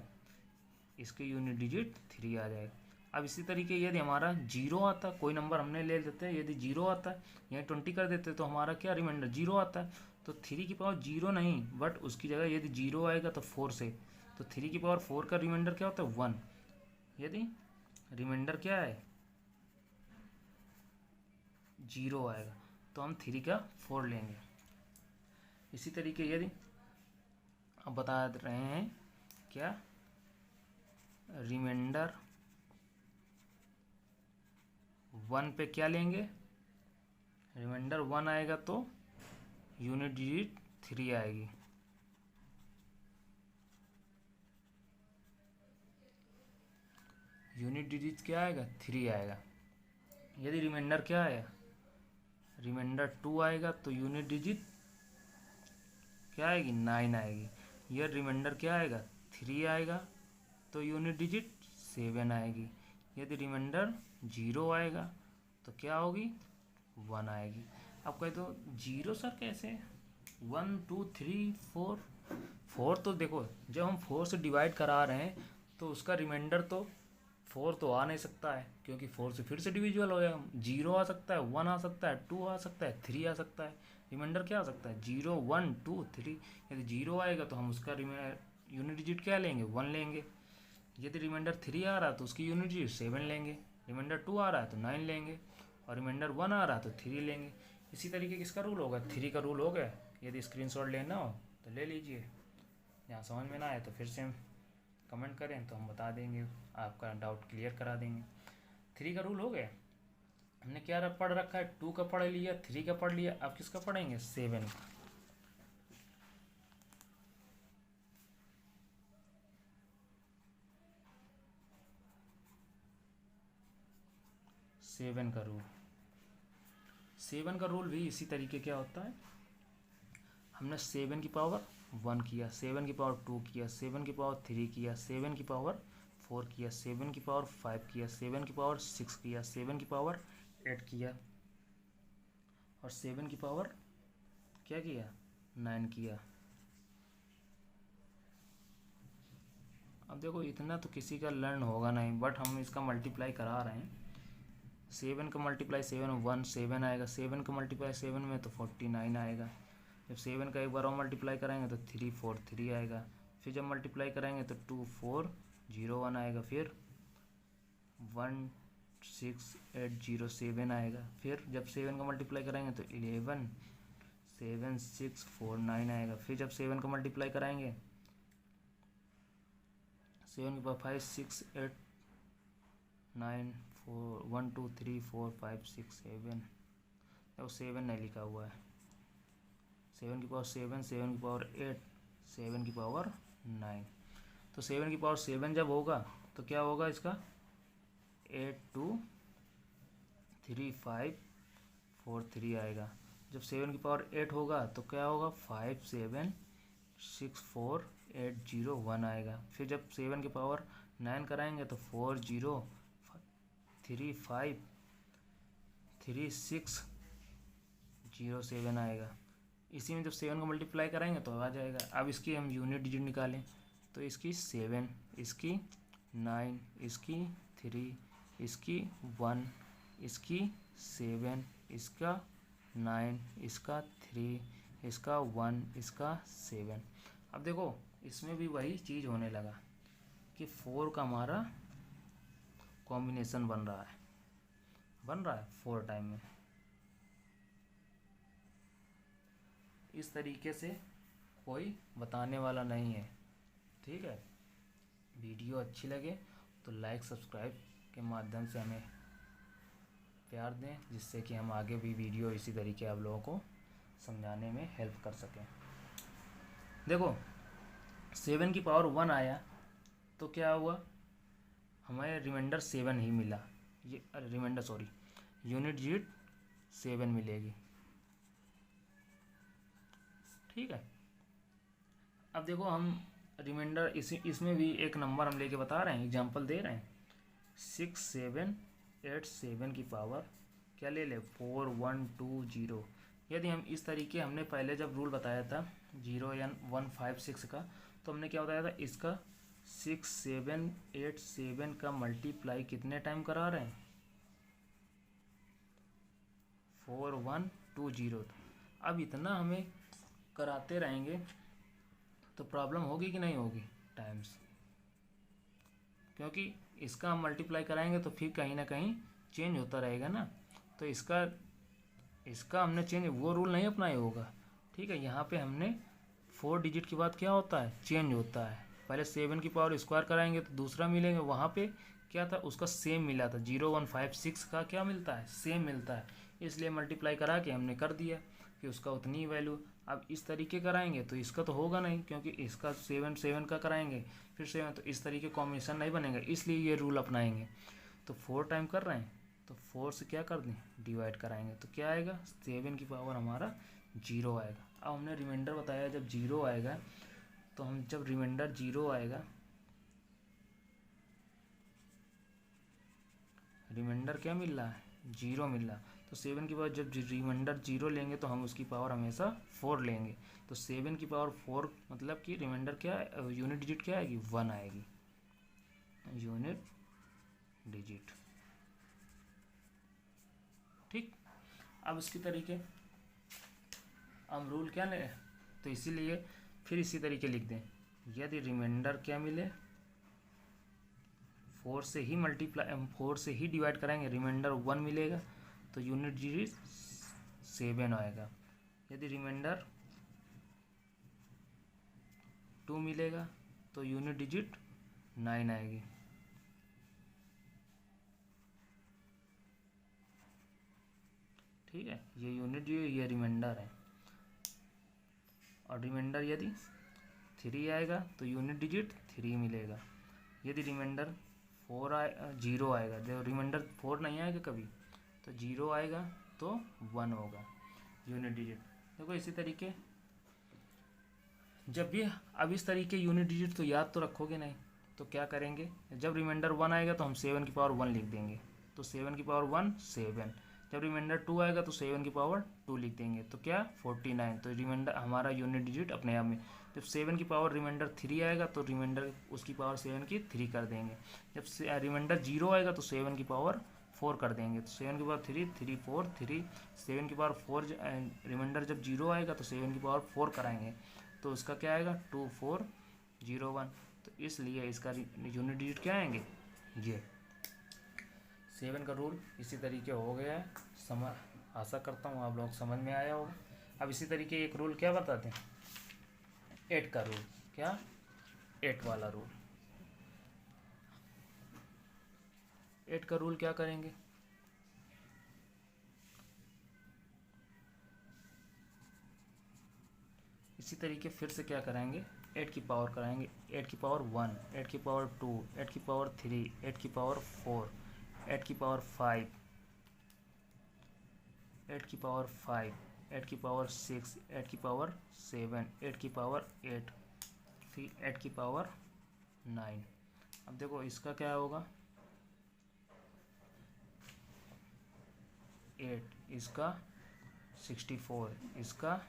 इसके यूनिट डिजिट 3 आ जाएगा। अब इसी तरीके यदि हमारा 0 आता, कोई नंबर हमने ले लेते हैं, यदि 0 आता है यहाँ 20 कर देते तो हमारा क्या रिमाइंडर 0 आता है। तो 3 की पावर 0 नहीं, बट उसकी जगह यदि 0 आएगा तो 4 से, तो 3 की पावर 4 का रिमाइंडर क्या होता है 1। यदि रिमाइंडर क्या है 0 आएगा तो हम 3 का 4 लेंगे। इसी तरीके यदि अब बता रहे हैं क्या, रिमाइंडर 1 पे क्या लेंगे, रिमाइंडर 1 आएगा तो यूनिट डिजिट 3 आएगी। यूनिट डिजिट क्या आएगा 3 आएगा। यदि रिमाइंडर क्या आया, रिमाइंडर 2 आएगा तो यूनिट डिजिट क्या आएगी 9 आएगी। यह रिमाइंडर क्या आएगा 3 आएगा तो यूनिट डिजिट 7 आएगी। यदि रिमाइंडर 0 आएगा तो क्या होगी 1 आएगी। अब कहे तो 0 सर कैसे, 1 2 3 4, 4 तो देखो जब हम 4 से डिवाइड करा रहे हैं तो उसका रिमाइंडर तो 4 तो आ नहीं सकता है, क्योंकि 4 से फिर से डिविजुअल हो जाएगा। 0 आ सकता है, 1 आ सकता है, 2 आ सकता है, 3 आ सकता है। रिमाइंडर क्या आ सकता है 0 1 2 3। यदि 0 आएगा तो हम उसका यूनिट डिजिट क्या लेंगे 1 लेंगे। यदि रिमाइंडर 3 आ रहा है तो उसकी यूनिट डिजिट 7 लेंगे। रिमाइंडर 2 आ रहा है तो 9 लेंगे, और रिमाइंडर 1 आ रहा है तो 3 लेंगे। इसी तरीके किसका रूल होगा 3 का रूल हो गया। यदि स्क्रीनशॉट लेना हो तो ले लीजिए, यहाँ समझ में ना आए तो फिर से हम कमेंट करें तो हम बता देंगे, आपका डाउट क्लियर करा देंगे। 3 का रूल हो गया। हमने क्या पढ़ रखा है 2 का पढ़ लिया, 3 का पढ़ लिया, अब किसका पढ़ेंगे 7 का। 7 का रूल, 7 का रूल भी इसी तरीके क्या होता है, हमने 7 की पावर 1 किया, 7 की पावर 2 किया, 7 की पावर 3 किया, 7 की पावर 4 किया, 7 की पावर 5 किया, 7 की पावर 6 किया, 7 की पावर 8 किया, और 7 की पावर क्या किया 9 किया। अब देखो इतना तो किसी का लर्न होगा नहीं, बट हम इसका मल्टीप्लाई करा रहे हैं। 7 का मल्टीप्लाई 7 1 7 आएगा, 7 का मल्टीप्लाई 7 में तो 49 आएगा। जब 7 का एक बार और मल्टीप्लाई कराएंगे तो 3 4 3 आएगा। फिर जब मल्टीप्लाई कराएंगे तो 2 4 0 1 आएगा। फिर 1 6 8 0 7 आएगा। फिर जब 7 का मल्टीप्लाई कराएंगे तो 11 7 6 4 9 आएगा। फिर जब 7 का मल्टीप्लाई कराएंगे 7 के पावर 5 6 8 9 4 1 2 3 4 5 6 7, देखो 7 नहीं लिखा हुआ है। 7 की पावर 7, 7 की पावर 8, 7 की पावर 9। तो 7 की पावर 7 जब होगा तो क्या होगा इसका 8 2 3 5 4 3 आएगा। जब 7 की पावर 8 होगा तो क्या होगा 5 7 6 4 8 0 1 आएगा। फिर जब 7 की पावर 9 कराएंगे तो 4 0 3 5 3 6 0 7 आएगा। इसी में जब 7 को मल्टीप्लाई कराएंगे तो आ जाएगा। अब इसकी हम यूनिट डिजिट निकालें तो इसकी 7, इसकी 9, इसकी 3, इसकी 1, इसकी 7, इसका 9, इसका 3, इसका 1, इसका 7। अब देखो इसमें भी वही चीज़ होने लगा कि 4 का हमारा कॉम्बिनेशन बन रहा है 4 टाइम में। इस तरीके से कोई बताने वाला नहीं है, ठीक है। वीडियो अच्छी लगे तो लाइक सब्सक्राइब के माध्यम से हमें प्यार दें, जिससे कि हम आगे भी वीडियो इसी तरीके आप लोगों को समझाने में हेल्प कर सकें। देखो 7 की पावर 1 आया तो क्या हुआ, हमें रिमाइंडर 7 ही मिला। ये रिमाइंडर सॉरी यूनिट डिजिट 7 मिलेगी, ठीक है। अब देखो हम रिमाइंडर इसमें भी एक नंबर हम लेके बता रहे हैं, एग्जांपल दे रहे हैं। 6 7 8 7 की पावर क्या ले ले 4 1 2 0। यदि हम इस तरीके, हमने पहले जब रूल बताया था 0n156 का, तो हमने क्या बताया था, इसका 6787 का मल्टीप्लाई कितने टाइम करा रहे हैं, 4120। अब इतना हमें कराते रहेंगे तो प्रॉब्लम होगी कि नहीं होगी, टाइम्स, क्योंकि इसका हम मल्टीप्लाई कराएंगे तो फिर कहीं ना कहीं चेंज होता रहेगा ना। तो इसका हमने चेंज, वो रूल नहीं अपनाया होगा। ठीक है, यहाँ पे हमने 4 डिजिट के बाद क्या होता है, चेंज होता है। पहले 7 की पावर स्क्वायर कराएंगे तो दूसरा मिलेंगे, वहाँ पे क्या था, उसका सेम मिला था, 0156 का क्या मिलता है, सेम मिलता है, इसलिए मल्टीप्लाई करा के हमने कर दिया कि उसका उतनी ही वैल्यू। अब इस तरीके कराएंगे तो इसका तो होगा नहीं, क्योंकि इसका 7 का कराएंगे फिर 7, तो इस तरीके कॉम्बिनेशन नहीं बनेगा, इसलिए ये रूल अपनाएंगे। तो 4 टाइम कर रहे हैं तो 4 से क्या कर दें, डिवाइड कराएंगे तो क्या आएगा, 7 की पावर हमारा 0 आएगा। अब हमने रिमाइंडर बताया जब 0 आएगा, तो हम जब रिमाइंडर 0 आएगा, रिमाइंडर क्या मिल रहा है, 0 मिल रहा, तो 7 की पावर जब रिमाइंडर 0 लेंगे तो हम उसकी पावर हमेशा 4 लेंगे। तो 7 की पावर 4 मतलब कि रिमाइंडर क्या है, यूनिट डिजिट क्या आएगी, 1 आएगी, यूनिट डिजिट। ठीक, अब इसकी तरीके हम रूल क्या ले, तो इसीलिए फिर इसी तरीके लिख दें, यदि रिमाइंडर क्या मिले, 4 से ही मल्टीप्लाई, 4 से ही डिवाइड कराएंगे, रिमाइंडर 1 मिलेगा तो यूनिट डिजिट 7 आएगा। यदि रिमाइंडर 2 मिलेगा तो यूनिट डिजिट 9 आएगी। ठीक है, ये यूनिट जो है ये रिमाइंडर है, और रिमाइंडर यदि 3 आएगा तो यूनिट डिजिट 3 मिलेगा। यदि रिमाइंडर 0 आएगा, जब रिमाइंडर 4 नहीं आएगा कभी, तो 0 आएगा तो 1 होगा यूनिट डिजिट। देखो इसी तरीके जब भी, अब इस तरीके यूनिट डिजिट तो याद तो रखोगे नहीं, तो क्या करेंगे, जब रिमाइंडर 1 आएगा तो हम 7 की पावर 1 लिख देंगे, तो 7 की पावर 1 7। जब रिमाइंडर 2 आएगा तो 7 की पावर 2 लिख देंगे, तो क्या 49। तो रिमाइंडर हमारा यूनिट डिजिट अपने आप में, जब 7 की पावर रिमाइंडर 3 आएगा तो रिमाइंडर उसकी पावर 7 की 3 कर देंगे। जब रिमाइंडर 0 आएगा तो 7 की पावर 4 कर देंगे, तो 7 की पावर 3 3 4 3, 7 की पावर 4, रिमाइंडर जब 0 आएगा तो 7 की पावर 4 कराएंगे, तो उसका क्या आएगा 2401। तो इसलिए इसका यूनिट डिजिट क्या आएंगे, ये 7 का रूल इसी तरीके हो गया है। समझ, आशा करता हूँ आप लोग समझ में आया होगा। अब इसी तरीके एक रूल क्या बताते हैं, 8 का रूल, क्या 8 वाला रूल, 8 का रूल क्या करेंगे, इसी तरीके फिर से क्या कराएंगे, 8 की पावर कराएंगे, 8 की पावर 1, 8 की पावर 2, 8 की पावर 3, 8 की पावर 4, 8 की पावर 5, 8 की पावर 5, 8 की पावर 6, 8 की पावर 7, 8 की पावर 8, फिर 8 की पावर 9। अब देखो इसका क्या होगा, 8, इसका 64, इसका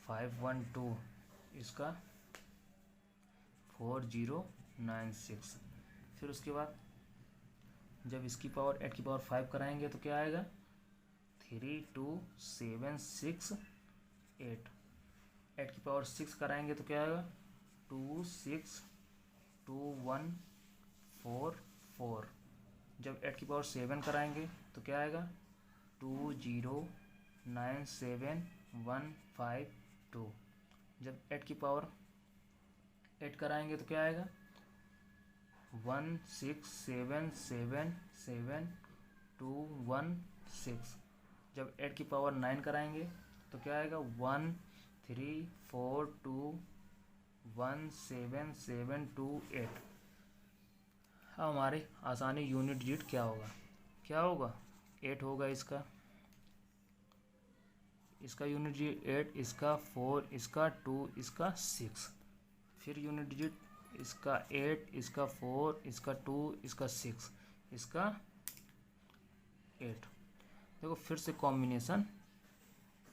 512, इसका 4096। फिर उसके बाद जब इसकी पावर 8 की पावर 5 कराएंगे तो क्या आएगा 32768। 8 की पावर 6 कराएंगे तो क्या आएगा 262144। जब 8 की पावर 7 कराएंगे तो क्या आएगा 2097152। जब 8 की पावर 8 कराएंगे तो क्या आएगा 1677721 जब 8 की पावर 9 कराएंगे तो क्या आएगा 134217728। हमारे आसानी यूनिट डिजिट क्या होगा, क्या होगा 8 होगा, इसका यूनिट डिजिट 8, इसका 4, इसका 2, इसका 6। फिर यूनिट डिजिट इसका 8, इसका 4, इसका 2, इसका 6, इसका 8। देखो फिर से कॉम्बिनेशन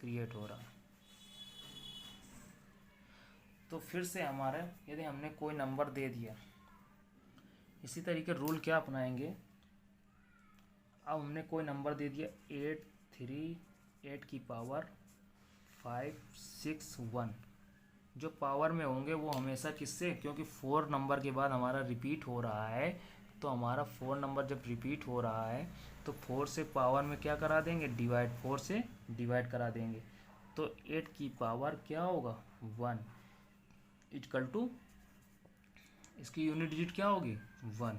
क्रिएट हो रहा है। तो फिर से हमारा यदि हमने कोई नंबर दे दिया, इसी तरीके रूल क्या अपनाएंगे। अब हमने कोई नंबर दे दिया 8 की पावर 561, जो पावर में होंगे वो हमेशा किससे, क्योंकि 4 नंबर के बाद हमारा रिपीट हो रहा है, तो हमारा 4 नंबर जब रिपीट हो रहा है तो 4 से पावर में क्या करा देंगे, डिवाइड, 4 से डिवाइड करा देंगे। तो 8 की पावर क्या होगा 1 इक्वल टू, इसकी यूनिट डिजिट क्या होगी 1।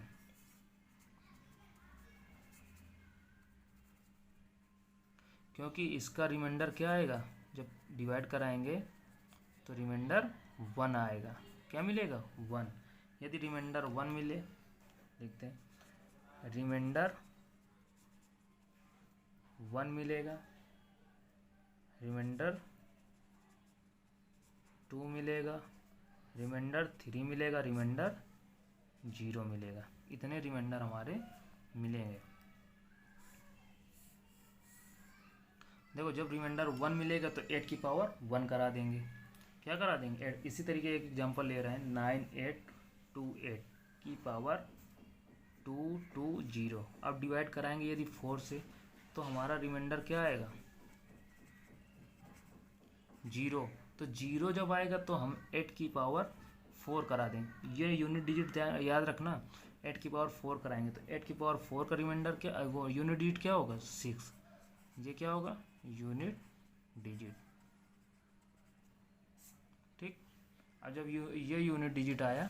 क्योंकि इसका रिमाइंडर क्या आएगा, जब डिवाइड कराएंगे तो रिमाइंडर 1 आएगा। क्या मिलेगा 1। यदि रिमाइंडर 1 मिले, देखते हैं, रिमाइंडर 1 मिलेगा, रिमाइंडर 2 मिलेगा, रिमाइंडर 3 मिलेगा, रिमाइंडर 0 मिलेगा। इतने रिमाइंडर हमारे मिलेंगे। देखो जब रिमाइंडर 1 मिलेगा तो 8 की पावर 1 करा देंगे। क्या करा देंगे 8। इसी तरीके एक एग्जांपल ले रहे हैं 9828 की पावर 220। अब डिवाइड कराएंगे यदि 4 से, तो हमारा रिमाइंडर क्या आएगा 0। तो 0 जब आएगा तो हम 8 की पावर 4 करा देंगे। ये यूनिट डिजिट याद रखना, 8 की पावर 4 कराएंगे तो 8 की पावर 4 का रिमाइंडर क्या, वो यूनिट डिजिट क्या होगा 6। ये क्या होगा यूनिट डिजिट। ठीक। अब जब ये यूनिट डिजिट आया,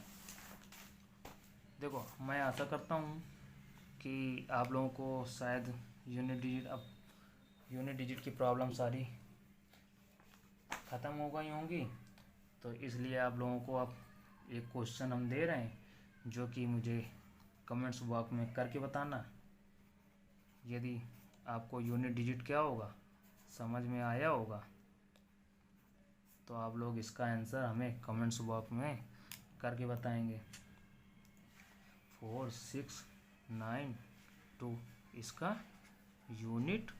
देखो मैं आशा करता हूँ कि आप लोगों को शायद यूनिट डिजिट की प्रॉब्लम सारी ख़त्म हो गई होंगी। तो इसलिए आप लोगों को अब एक क्वेश्चन हम दे रहे हैं, जो कि मुझे कमेंट्स बॉक्स में करके बताना। यदि आपको यूनिट डिजिट क्या होगा समझ में आया होगा, तो आप लोग इसका आंसर हमें कमेंट्स बॉक्स में करके बताएंगे। 4692 इसका यूनिट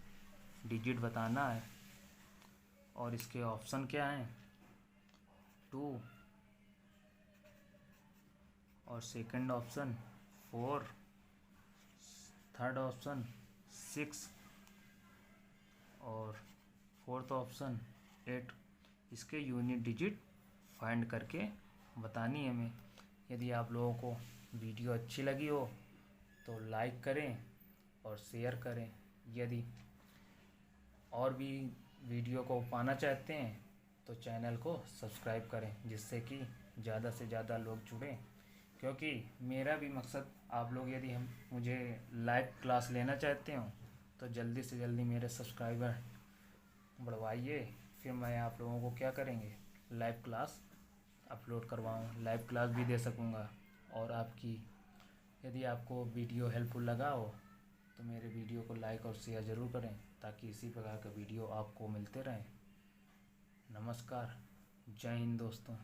डिजिट बताना है। और इसके ऑप्शन क्या हैं 2 और सेकंड ऑप्शन 4, थर्ड ऑप्शन 6 और फोर्थ ऑप्शन 8। इसके यूनिट डिजिट फाइंड करके बतानी है हमें। यदि आप लोगों को वीडियो अच्छी लगी हो तो लाइक करें और शेयर करें। यदि और भी वीडियो को पाना चाहते हैं तो चैनल को सब्सक्राइब करें, जिससे कि ज़्यादा से ज़्यादा लोग जुड़ें। क्योंकि मेरा भी मकसद आप लोग, यदि हम मुझे लाइव क्लास लेना चाहते हो तो जल्दी से जल्दी मेरे सब्सक्राइबर बढ़वाइए, फिर मैं आप लोगों को क्या करेंगे लाइव क्लास अपलोड करवाऊँ, लाइव क्लास भी दे सकूँगा। और आपकी यदि आपको वीडियो हेल्पफुल लगा हो तो मेरे वीडियो को लाइक और शेयर ज़रूर करें, ताकि इसी प्रकार का वीडियो आपको मिलते रहें। नमस्कार, जय हिंद दोस्तों।